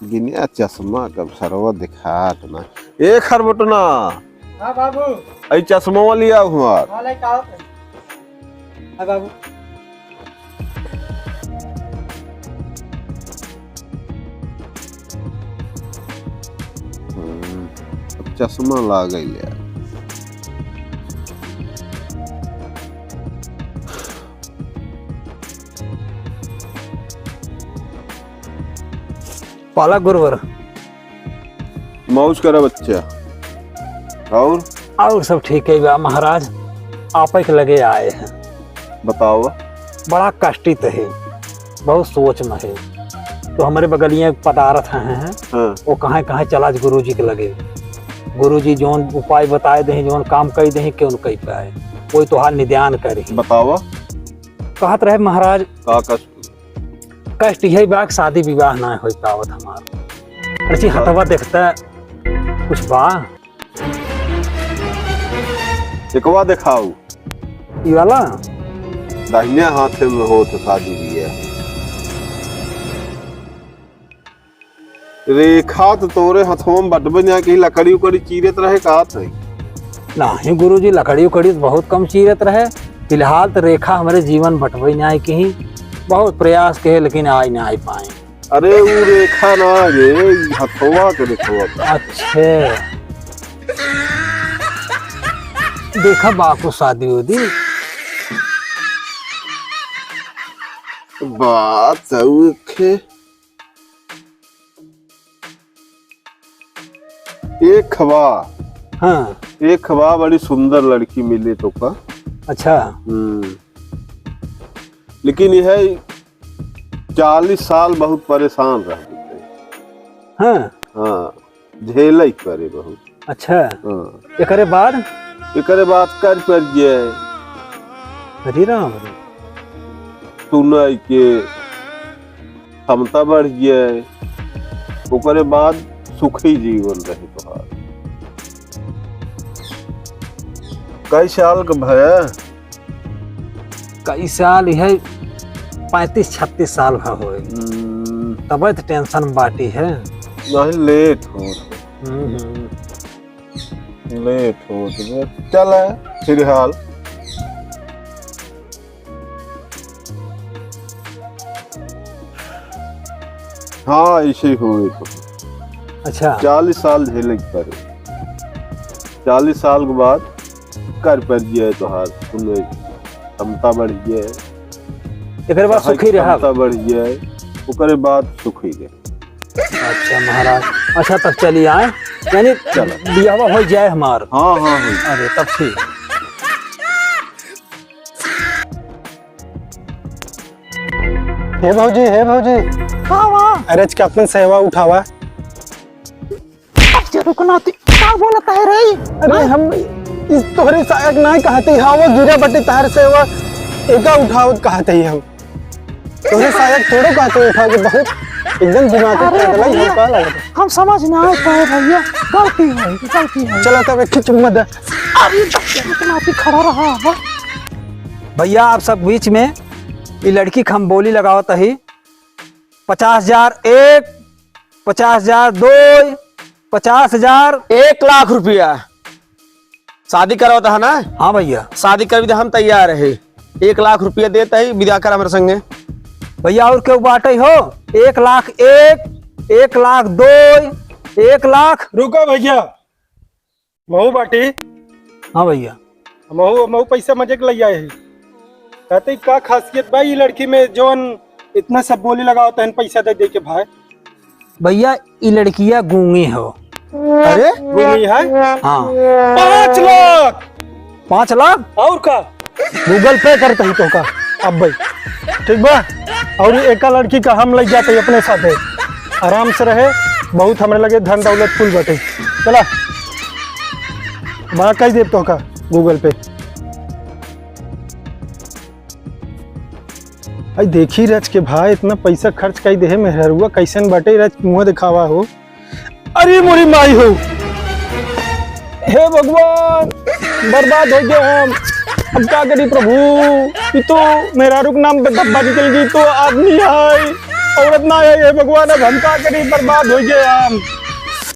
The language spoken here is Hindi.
गिनिया चश्मा कब सरवा दिखात ना एक खरबटना। हाँ बाबू। आई चश्मा लिया हुआ। हाँ ले का हाँ बाबू। चश्मा ला गई है। पाला गुरुवर मौज करा बच्चा। और सब ठीक है बा महाराज, आप के लगे आए हैं। बताओ। बड़ा कष्टित है, बहुत सोच में है। तो हमारे बगलिए पदार्थ हैं। हाँ। वो कहाँ कहाँ चला गुरु जी के लगे। गुरु जी जोन उपाय बताए दे, जोन काम कही दे क्यों कही पाए, कोई तो हाल निदान करे। बताओ। कहत रहे महाराज का कष्ट कष्ट यही बा शादी विवाह ना हो पावत हमार। अच्छी हथवा देखता कुछ बा एकवा दिखाओ। ये वाला दाहिने हाथ में हो तो शादी भी है। रेखा तो तोरे हथों में बटबन या की लकड़ी उकड़ी चीरत रहे कहत है। नहीं गुरु जी, लकड़ी उकड़ी बहुत कम चीरत रहे। फिलहाल तो रेखा हमारे जीवन बटवे ना आई, कहीं बहुत प्रयास के लेकिन आज ना आई पाए। अरे वो रेखा ना रे हथवा के देखो। अच्छे देखा बाकू शादी उदी बात है। एक खबा। हाँ। एक खबा बड़ी सुंदर लड़की मिली तो का। अच्छा। लेकिन यह 40 साल बहुत परेशान रह गए। हाँ। हाँ झेल ही करे बहुत। अच्छा। हाँ। एकरे बाद कर पर गए। हरी राम सुनाई के क्षमता बढ़ गए। ओकरे बाद सुखी जीवन रहे तोहार। कई साल का भय? कई साल यह 35-36 साल का हो। तब तो टेंशन बाटी है। नहीं लेट हो तो चल है फिलहाल। हाँ ऐसे ही हुए तो। अच्छा। 40 साल झेले पर 40 साल के बाद कर पर गया तो हाथ सुने क्षमता बढ़ गया है। एक बाद सुखी रहा। क्षमता बढ़ गया है उसके बाद सुखी गए। अच्छा महाराज, अच्छा तब चलिए आए, यानी बियाह हो जाए हमार। हाँ हाँ। अरे तब ठीक। हे भौजी हाँ वाह। अरे कैप्टन सेवा उठावा। रुकना क्या बोलता है रे? अरे हम इस तोहरे सहायक नहीं कहते। हाँ वो गिरे बटे तार सेवा एका उठाओ कहते ही हम। तोहरे सहायक थोड़ो कहते उठा के बहुत एकदम दिमाग पे लगा है का लगा। हम समझ ना पाए भैया, गलती है। चला तब एक चुम्मा दे। अरे रुकना खड़ा रहा। भैया आप सब बीच में ये लड़की हम बोली लगावत ही 50,000 एक, 50,000 दो, 50,000 1 लाख रुपया शादी करवाता है ना। हाँ भैया शादी कर हम तैयार है। 1 लाख रुपया देता ही विदा कर हमारे संगे। भैया और क्यों बाटे हो? 1 लाख एक, 1 लाख दो, 1 लाख। रुको भैया महू बाटी। हाँ भैया महू पैसा मजे के ले आए है। कहते का खासियत भाई लड़की में जोन इतना सब बोली लगाओ तहन पैसा दे के भाई। भैया ये लड़कियां गूंगी हो। अरे गूंगी है? हाँ 5 लाख। 5 लाख और का गूगल पे करते ही तो का। अब भाई ठीक बा। और एक लड़की का हम लग जाते अपने साथ आराम से रहे। बहुत हमारे लगे धन दौलत फुल बटे। चला बड़ा कह देव तो का गूगल पे। भाई देखी रच के भाई इतना पैसा खर्च कई दे मेहरुआ कैसन बटे रच मुँह दिखावा हो। अरे मोरी माई हो। हे भगवान बर्बाद हो गए हम। अब क्या करी प्रभु। ये तो मेरा रुक नाम पे डब्बा निकल गई तो आदमी है। औरत ना है, हे भगवान अब हम का करी, बर्बाद हो गए हम।